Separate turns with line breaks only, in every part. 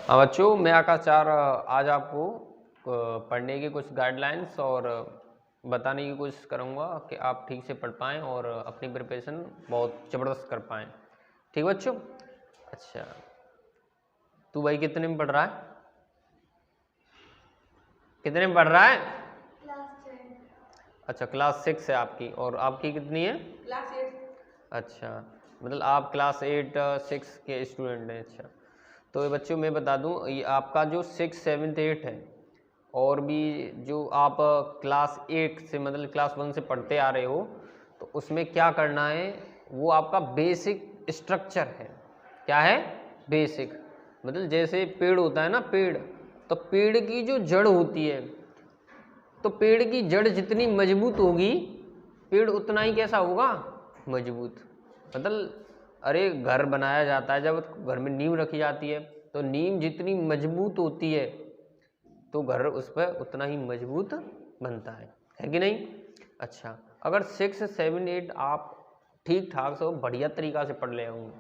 हाँ बच्चों, मैं आकाश आज आपको पढ़ने की कुछ गाइडलाइंस और बताने की कोशिश करूँगा कि आप ठीक से पढ़ पाएँ और अपनी प्रिपरेशन बहुत ज़बरदस्त कर पाएँ। ठीक बच्चों? अच्छा, तू भाई कितने में पढ़ रहा है? कितने में पढ़ रहा है? अच्छा, क्लास 6 है आपकी। और आपकी कितनी है?
क्लास 8।
अच्छा, मतलब आप क्लास 8 6 के स्टूडेंट हैं। अच्छा, तो ये बच्चों मैं बता दूं, ये आपका जो 6 7 8 है और भी जो आप क्लास 8 से मतलब क्लास 1 से पढ़ते आ रहे हो, तो उसमें क्या करना है, वो आपका बेसिक स्ट्रक्चर है। क्या है? बेसिक। मतलब जैसे पेड़ होता है ना, पेड़, तो पेड़ की जो जड़ होती है, तो पेड़ की जड़ जितनी मजबूत होगी, पेड़ उतना ही कैसा होगा? मजबूत। मतलब अरे घर बनाया जाता है, जब घर में नींव रखी जाती है, तो नींव जितनी मजबूत होती है तो घर उस पर उतना ही मजबूत बनता है कि नहीं? अच्छा, अगर 6 7 8 आप ठीक ठाक से बढ़िया तरीक़ा से पढ़ ले होंगे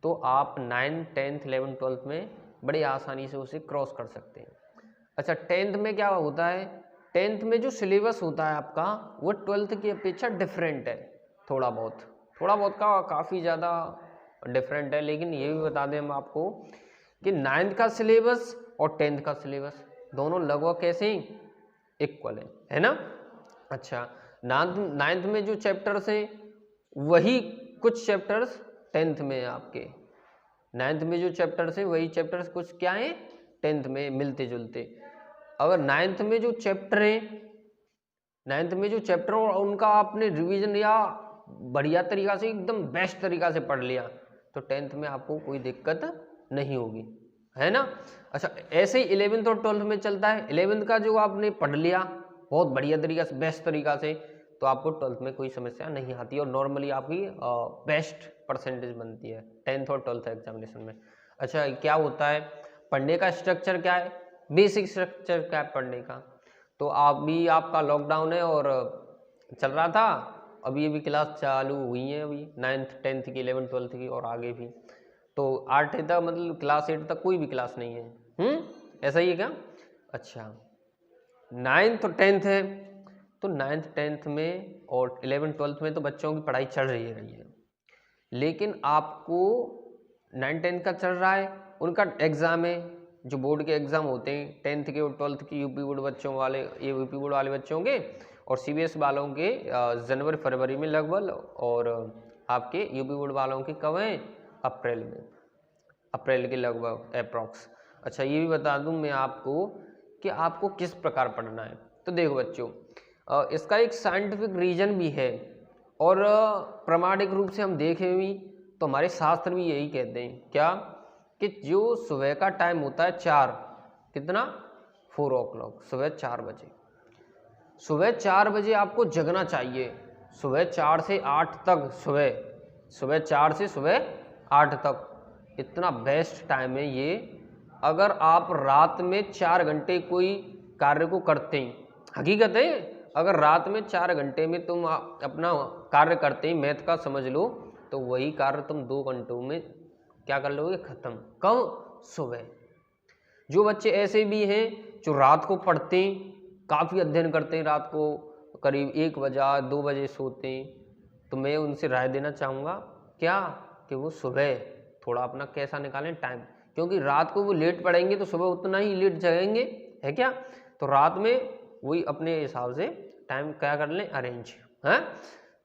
तो आप 9 10th 11th 12th में बड़ी आसानी से उसे क्रॉस कर सकते हैं। अच्छा, 10th में क्या होता है? 10th में जो सिलेबस होता है आपका, वो 12th की अपेक्षा डिफरेंट है। थोड़ा बहुत का काफ़ी ज़्यादा डिफरेंट है। लेकिन ये भी बता दें हम आपको कि 9th का सिलेबस और 10th का सिलेबस दोनों लगभग कैसे इक्वल है ना? अच्छा, 9th में जो चैप्टर्स हैं वही कुछ चैप्टर्स 10th में आपके। 9th में जो चैप्टर्स हैं वही चैप्टर्स कुछ क्या हैं 10th में मिलते जुलते। अगर 9th में जो चैप्टर हैं, 9th में जो चैप्टर और उनका आपने रिवीजन या बढ़िया तरीक़ा से एकदम बेस्ट तरीक़ा से पढ़ लिया तो 10th में आपको कोई दिक्कत नहीं होगी, है ना? अच्छा, ऐसे ही 11th और 12th में चलता है। 11th का जो आपने पढ़ लिया बहुत बढ़िया तरीक़ा से, बेस्ट तरीक़ा से, तो आपको 12th में कोई समस्या नहीं आती और नॉर्मली आपकी बेस्ट परसेंटेज बनती है 10th और 12th एग्जामिनेशन में। अच्छा, क्या होता है पढ़ने का स्ट्रक्चर? क्या है बेसिक स्ट्रक्चर? क्या है पढ़ने का? तो आपका लॉकडाउन है और चल रहा था, अभी क्लास चालू हुई है, अभी 9th 10th की 11th 12th की और आगे भी। तो 8 तक मतलब क्लास 8 तक कोई भी क्लास नहीं है। ऐसा ही है क्या? अच्छा, 9th और 10th है, तो 9th 10th में और 11th 12th में तो बच्चों की पढ़ाई चल रही है। लेकिन आपको 9 10 का चल रहा है, उनका एग्ज़ाम है, जो बोर्ड के एग्ज़ाम होते हैं 10th के और 12th की, यूपी बोर्ड बच्चों वाले, ये यूपी बोर्ड वाले बच्चों के और सीबीएस वालों के जनवरी फरवरी में लगभग, और आपके यूपी बोर्ड वालों के कब हैं? अप्रैल में, अप्रैल के लगभग अप्रॉक्स। अच्छा, ये भी बता दूं मैं आपको कि आपको किस प्रकार पढ़ना है। तो देखो बच्चों, इसका एक साइंटिफिक रीज़न भी है और प्रामाणिक रूप से हम देखें भी तो हमारे शास्त्र भी यही कहते हैं। क्या? कि जो सुबह का टाइम होता है 4, कितना? 4 o'clock, सुबह 4 बजे। सुबह 4 बजे आपको जगना चाहिए। सुबह 4 से 8 तक, सुबह 4 से सुबह 8 तक इतना बेस्ट टाइम है ये। अगर आप रात में 4 घंटे कोई कार्य को करते हैं, हकीकत है, अगर रात में 4 घंटे में तुम अपना कार्य करते हैं, मैथ का समझ लो, तो वही कार्य तुम 2 घंटों में क्या कर लोगे? खत्म। कब? सुबह। जो बच्चे ऐसे भी हैं जो रात को पढ़ते हैं, काफ़ी अध्ययन करते हैं, रात को करीब 1 बजे 2 बजे सोते हैं, तो मैं उनसे राय देना चाहूँगा क्या? कि वो सुबह थोड़ा अपना कैसा निकालें टाइम, क्योंकि रात को वो लेट पढ़ेंगे तो सुबह उतना ही लेट जगेंगे, है क्या? तो रात में वही अपने हिसाब से टाइम क्या कर लें? अरेंज। हैं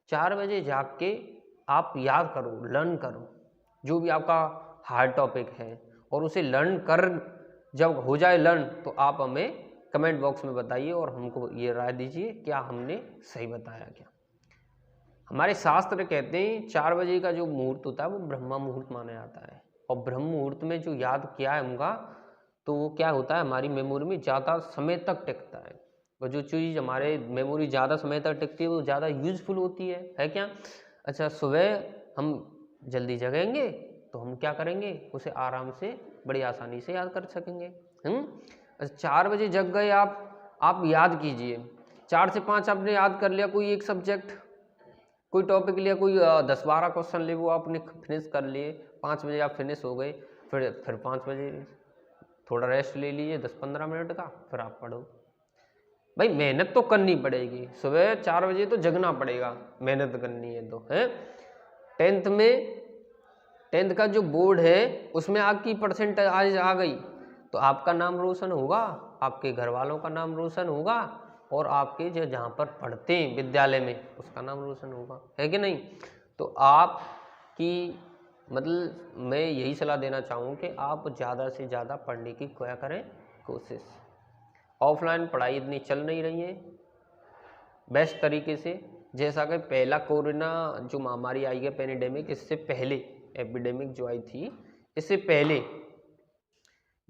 4 बजे जाग के आप याद करो, लर्न करो जो भी आपका हार्ड टॉपिक है, और उसे लर्न कर जब हो जाए लर्न, तो आप हमें कमेंट बॉक्स में बताइए और हमको ये राय दीजिए क्या हमने सही बताया क्या। हमारे शास्त्र कहते हैं 4 बजे का जो मुहूर्त होता है वो ब्रह्मा मुहूर्त माना जाता है, और ब्रह्म मुहूर्त में जो याद किया है उनका, तो वो क्या होता है हमारी मेमोरी में ज़्यादा समय तक टिकता है। और जो चीज़ हमारे मेमोरी ज़्यादा समय तक टिकती है वो ज़्यादा यूजफुल होती है क्या? अच्छा, सुबह हम जल्दी जगेंगे तो हम क्या करेंगे? उसे आराम से बड़ी आसानी से याद कर सकेंगे। अच्छा, 4 बजे जग गए आप याद कीजिए, 4 से 5 आपने याद कर लिया कोई एक सब्जेक्ट, कोई टॉपिक लिया, कोई 10-12 क्वेश्चन लिए, वो आपने फिनिश कर लिए, 5 बजे आप फिनिश हो गए, फिर 5 बजे थोड़ा रेस्ट ले लीजिए 10-15 मिनट का, फिर आप पढ़ो। भाई मेहनत तो करनी पड़ेगी, सुबह 4 बजे तो जगना पड़ेगा, मेहनत करनी है तो है। 10th का जो बोर्ड है उसमें आपकी परसेंटेज आज आ गई तो आपका नाम रोशन होगा, आपके घर वालों का नाम रोशन होगा, और आपके जो जहाँ पर पढ़ते हैं विद्यालय में उसका नाम रोशन होगा, है कि नहीं। तो आपकी मतलब मैं यही सलाह देना चाहूँ कि आप ज़्यादा से ज़्यादा पढ़ने की क्या करें कोशिश। ऑफलाइन पढ़ाई इतनी चल नहीं रही है बेस्ट तरीके से, जैसा कि पहला कोरोना जो महामारी आई है पेंडेमिक, इससे पहले एपिडेमिक जो आई थी, इससे पहले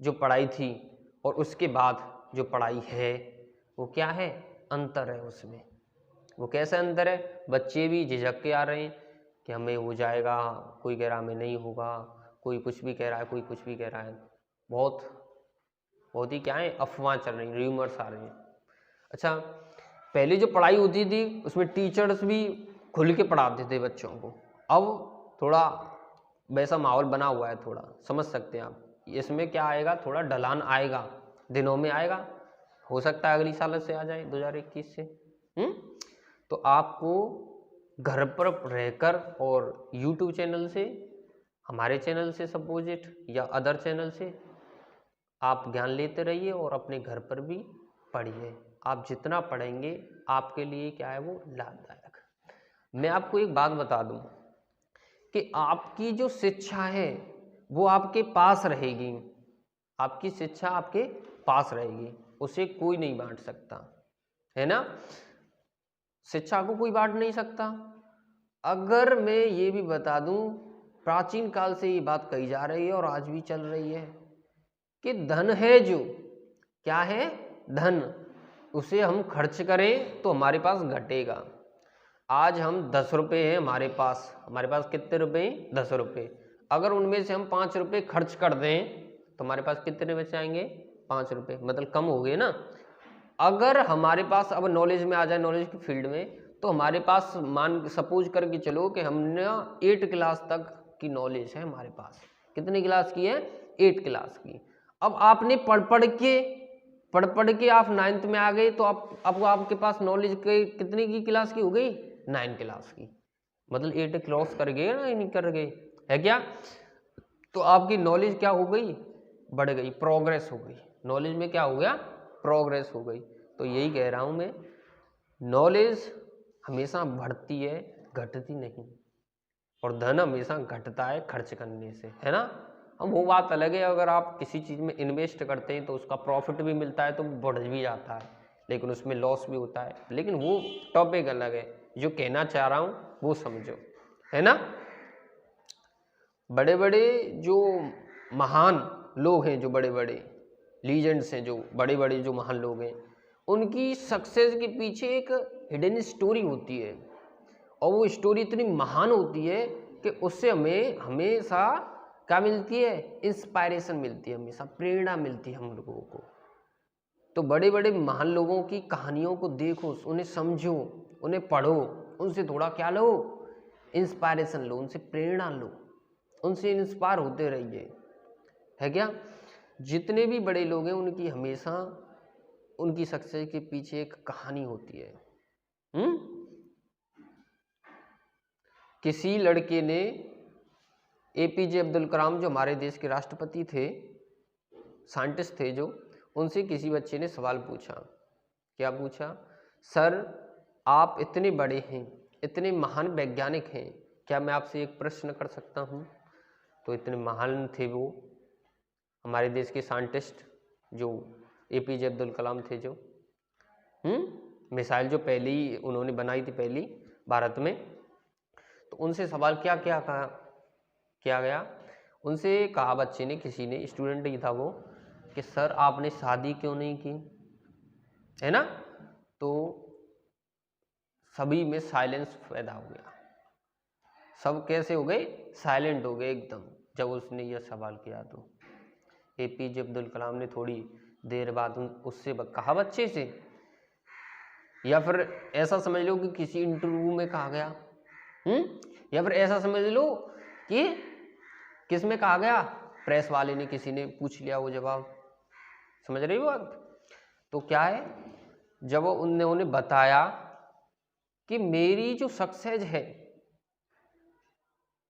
जो पढ़ाई थी और उसके बाद जो पढ़ाई है वो क्या है, अंतर है उसमें। वो कैसा अंतर है, बच्चे भी झिझक के आ रहे हैं कि हमें हो जाएगा, कोई कह रहा हमें नहीं होगा, कोई कुछ भी कह रहा है, कोई कुछ भी कह रहा है, बहुत ही क्या है अफवाह चल रही, र्यूमर्स आ रही हैं। अच्छा, पहले जो पढ़ाई होती थी उसमें टीचर्स भी खुल के पढ़ाते थे बच्चों को, अब थोड़ा वैसा माहौल बना हुआ है, थोड़ा समझ सकते हैं आप। इसमें क्या आएगा, थोड़ा ढलान आएगा, दिनों में आएगा, हो सकता है अगली साल से आ जाए 2021 से। तो आपको घर पर रहकर और YouTube चैनल से, हमारे चैनल से सपोजिट या अदर चैनल से आप ज्ञान लेते रहिए और अपने घर पर भी पढ़िए। आप जितना पढ़ेंगे आपके लिए क्या है वो लाभदायक। मैं आपको एक बात बता दूं कि आपकी जो शिक्षा है वो आपके पास रहेगी, आपकी शिक्षा आपके पास रहेगी, उसे कोई नहीं बांट सकता, है ना। शिक्षा को कोई बांट नहीं सकता। अगर मैं ये भी बता दूं, प्राचीन काल से ये बात कही जा रही है और आज भी चल रही है कि धन है जो, क्या है, धन, उसे हम खर्च करें तो हमारे पास घटेगा। आज हम 10 रुपये हैं हमारे पास कितने रुपए, 10 रुपये। अगर उनमें से हम 5 रुपये खर्च कर दें तो हमारे पास कितने बचे आएंगे, 5 रुपये, मतलब कम हो गए ना। अगर हमारे पास अब नॉलेज में आ जाए, नॉलेज की फील्ड में, तो हमारे पास मान सपोज करके चलो कि हमने 8 क्लास तक की नॉलेज है हमारे पास। कितनी क्लास की है, 8 क्लास की। अब आपने पढ़ पढ़ के आप 9th में आ गए तो अब आपके पास नॉलेज के कितनी की क्लास की हो गई, 9 क्लास की, मतलब 8 क्रॉस कर गए ना, नहीं कर गए, है क्या। तो आपकी नॉलेज क्या हो गई, बढ़ गई, प्रोग्रेस हो गई। नॉलेज में क्या हो गया, प्रोग्रेस हो गई। तो यही कह रहा हूं मैं, नॉलेज हमेशा बढ़ती है, घटती नहीं, और धन हमेशा घटता है खर्च करने से, है ना। अब वो बात अलग है, अगर आप किसी चीज़ में इन्वेस्ट करते हैं तो उसका प्रॉफिट भी मिलता है तो बढ़ भी जाता है, लेकिन उसमें लॉस भी होता है, लेकिन वो टॉपिक अलग है। जो कहना चाह रहा हूँ वो समझो, है ना। बड़े बड़े जो महान लोग हैं, जो बड़े बड़े लीजेंड्स हैं, जो बड़े बड़े जो महान लोग हैं, उनकी सक्सेस के पीछे एक हिडन स्टोरी होती है, और वो स्टोरी इतनी महान होती है कि उससे हमें हमेशा क्या मिलती है, इंस्पायरेशन मिलती है, हमेशा प्रेरणा मिलती है हम लोगों को। तो बड़े बड़े महान लोगों की कहानियों को देखो, उन्हें समझो, उन्हें पढ़ो, उनसे थोड़ा क्या लो, इंस्पायरेशन लो, उनसे प्रेरणा लो, उनसे इंस्पायर होते रहिए, है क्या। जितने भी बड़े लोग हैं उनकी हमेशा उनकी सक्सेस के पीछे एक कहानी होती है। किसी लड़के ने APJ अब्दुल कलाम, जो हमारे देश के राष्ट्रपति थे, साइंटिस्ट थे, जो उनसे किसी बच्चे ने सवाल पूछा। क्या पूछा, सर आप इतने बड़े हैं, इतने महान वैज्ञानिक हैं, क्या मैं आपसे एक प्रश्न कर सकता हूँ। तो इतने महान थे वो हमारे देश के साइंटिस्ट, जो APJ अब्दुल कलाम थे, जो मिसाइल जो पहली उन्होंने बनाई थी, पहली भारत में। तो उनसे सवाल क्या गया, उनसे कहा बच्चे ने, किसी ने, स्टूडेंट ही था वो, कि सर आपने शादी क्यों नहीं की, है ना। तो सभी में साइलेंस पैदा हो गया, सब कैसे हो गए, साइलेंट हो गए एकदम, जब उसने यह सवाल किया। तो APJ अब्दुल कलाम ने थोड़ी देर बाद उससे कहा, बच्चे से, या फिर ऐसा समझ लो कि किसी इंटरव्यू में कहा गया, या फिर ऐसा समझ लो कि किस में कहा गया, प्रेस वाले ने, किसी ने पूछ लिया वो जवाब, समझ रही हो आप? तो क्या है, जब उन्होंने बताया कि मेरी जो सक्सेस है,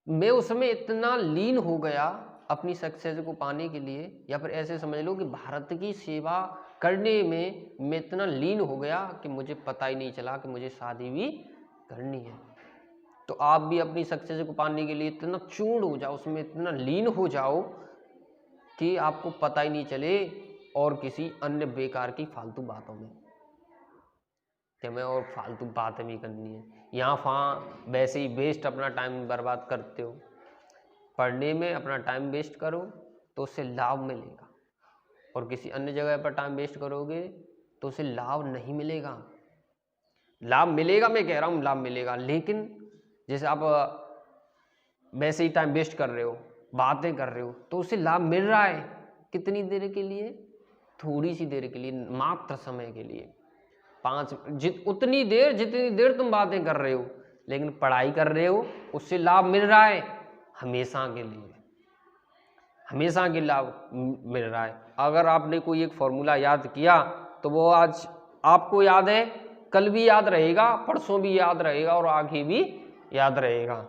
मैं उसमें इतना लीन हो गया अपनी सक्सेस को पाने के लिए, या फिर ऐसे समझ लो कि भारत की सेवा करने में मैं इतना लीन हो गया कि मुझे पता ही नहीं चला कि मुझे शादी भी करनी है। तो आप भी अपनी सक्सेस को पाने के लिए इतना चूर्ण हो जाओ, उसमें इतना लीन हो जाओ कि आपको पता ही नहीं चले और किसी अन्य बेकार की फालतू बातों में, कि हमें और फालतू बातें भी करनी है, यहाँ वहाँ वैसे ही वेस्ट अपना टाइम बर्बाद करते हो। पढ़ने में अपना टाइम वेस्ट करो तो उससे लाभ मिलेगा, और किसी अन्य जगह पर टाइम वेस्ट करोगे तो उससे लाभ नहीं मिलेगा। लाभ मिलेगा, मैं कह रहा हूँ लाभ मिलेगा, लेकिन जैसे आप वैसे ही टाइम वेस्ट कर रहे हो, बातें कर रहे हो, तो उससे लाभ मिल रहा है कितनी देर के लिए, थोड़ी सी देर के लिए, मात्र समय के लिए, उतनी देर जितनी देर तुम बातें कर रहे हो, लेकिन पढ़ाई कर रहे हो उससे लाभ मिल रहा है हमेशा के लिए, हमेशा के लाभ मिल रहा है। अगर आपने कोई एक फॉर्मूला याद किया तो वो आज आपको याद है, कल भी याद रहेगा, परसों भी याद रहेगा और आगे भी याद रहेगा।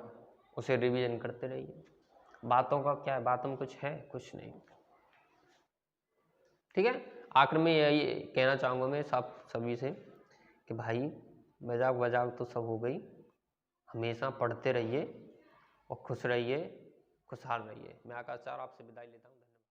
उसे रिवीजन करते रहिए। बातों का क्या है, बातों में कुछ है, कुछ नहीं। ठीक है, आखिर में यही कहना चाहूँगा मैं सभी से कि भाई मजाक वजाक तो सब हो गई, हमेशा पढ़ते रहिए और खुश रहिए, खुशहाल रहिए। मैं आकाश चार आपसे विदाई लेता हूँ।